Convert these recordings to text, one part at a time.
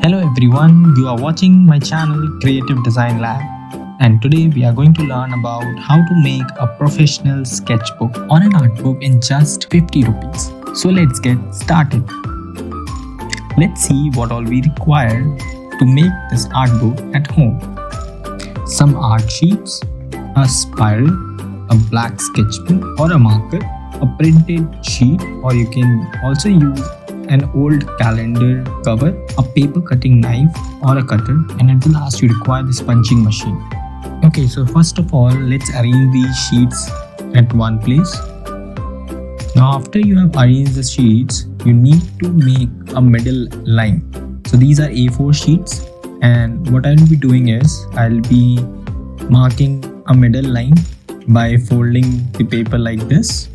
Hello everyone, you are watching my channel Creative Design Lab, and today we are going to learn about how to make a professional sketchbook on an art book in just 50 rupees. So let's get started. Let's see what all we require to make this art book at home. Some art sheets, a spiral, a black sketchbook or a marker, a printed sheet, or you can also use an old calendar cover, a paper cutting knife or a cutter, and at the last you require this punching machine. Okay, so first of all, let's arrange these sheets at one place. Now after you have arranged the sheets, you need to make a middle line. So these are A4 sheets, and what I'll be doing is I'll be marking a middle line by folding the paper like this.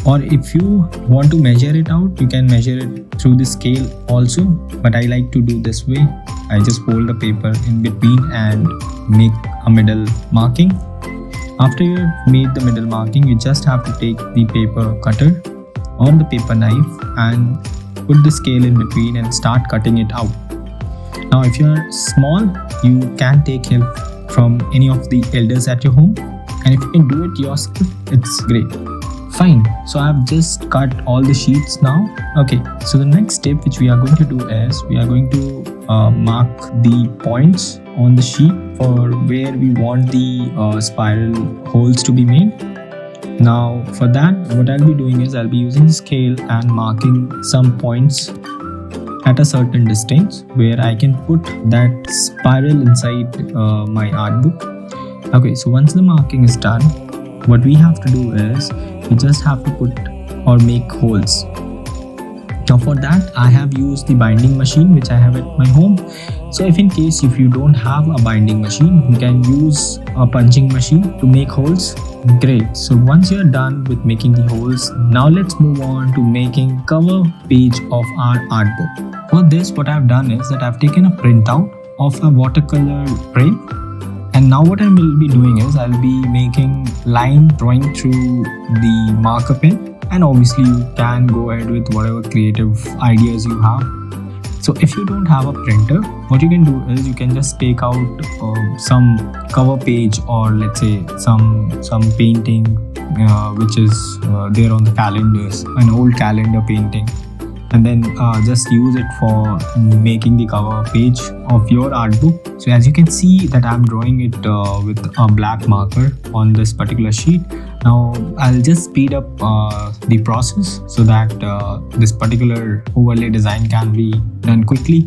Or if you want to measure it out, you can measure it through the scale also, but I like to do this way. I just fold the paper in between and make a middle marking. After you have made the middle marking, you just have to take the paper cutter or the paper knife and put the scale in between and start cutting it out. Now if you are small, you can take help from any of the elders at your home, and if you can do it yourself, it's great. Fine, so I've just cut all the sheets now. Okay, so the next step which we are going to do is we are going to mark the points on the sheet for where we want the spiral holes to be made. Now for that, what I'll be doing is I'll be using the scale and marking some points at a certain distance where I can put that spiral inside my art book. Okay, so once the marking is done, what we have to do is we just have to put or make holes. Now for that, I have used the binding machine which I have at my home. So if you don't have a binding machine, you can use a punching machine to make holes. Great. So once you're done with making the holes, now let's move on to making cover page of our art book. For this, what I've done is that I've taken a printout of a watercolor frame. And now what I will be doing is I'll be making line drawing through the marker pen, and obviously you can go ahead with whatever creative ideas you have. So if you don't have a printer, what you can do is you can just take out some cover page, or let's say some painting which is there on the calendars, an old calendar painting, and then just use it for making the cover page of your art book. So as you can see that I'm drawing it with a black marker on this particular sheet. Now I'll just speed up the process so that this particular overlay design can be done quickly.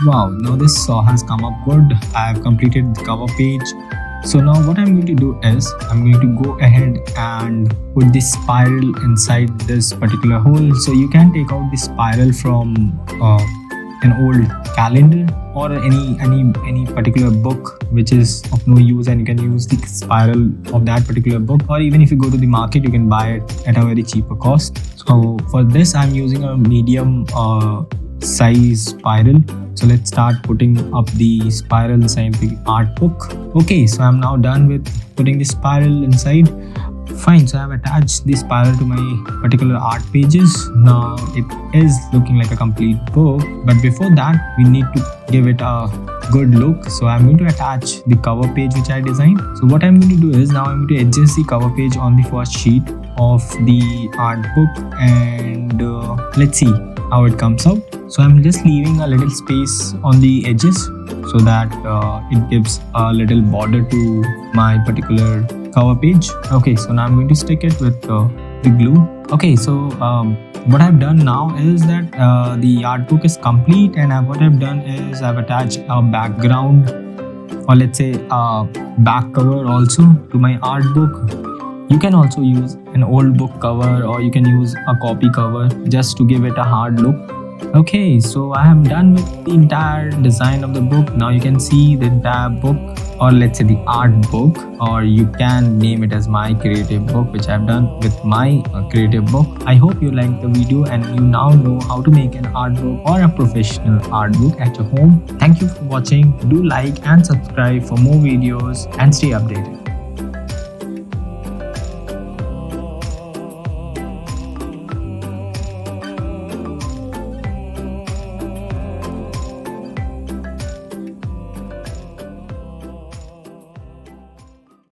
Wow, now this has come up good. I have completed the cover page. So now what I'm going to do is I'm going to go ahead and put this spiral inside this particular hole. So you can take out the spiral from an old calendar or any particular book which is of no use, and you can use the spiral of that particular book, or even if you go to the market you can buy it at a very cheaper cost. So for this I'm using a medium size spiral. So let's start putting up the spiral inside the art book. Okay, so I'm now done with putting the spiral inside. Fine, so I've attached the spiral to my particular art pages. Now it is looking like a complete book, but before that we need to give it a good look. So I'm going to attach the cover page which I designed. So what I'm going to do is now I'm going to adjust the cover page on the first sheet of the art book, and let's see how it comes out. So I'm just leaving a little space on the edges so that it gives a little border to my particular cover page. Okay, so now I'm going to stick it with the glue. Okay, so what I've done now is that the art book is complete, and what I've done is I've attached a background, or let's say a back cover also to my art book. You can also use an old book cover, or you can use a copy cover just to give it a hard look. Okay, so I am done with the entire design of the book. Now you can see the entire book, or let's say the art book, or you can name it as my creative book, which I've done with my creative book. I hope you liked the video and you now know how to make an art book or a professional art book at your home. Thank you for watching. Do like and subscribe for more videos and stay updated.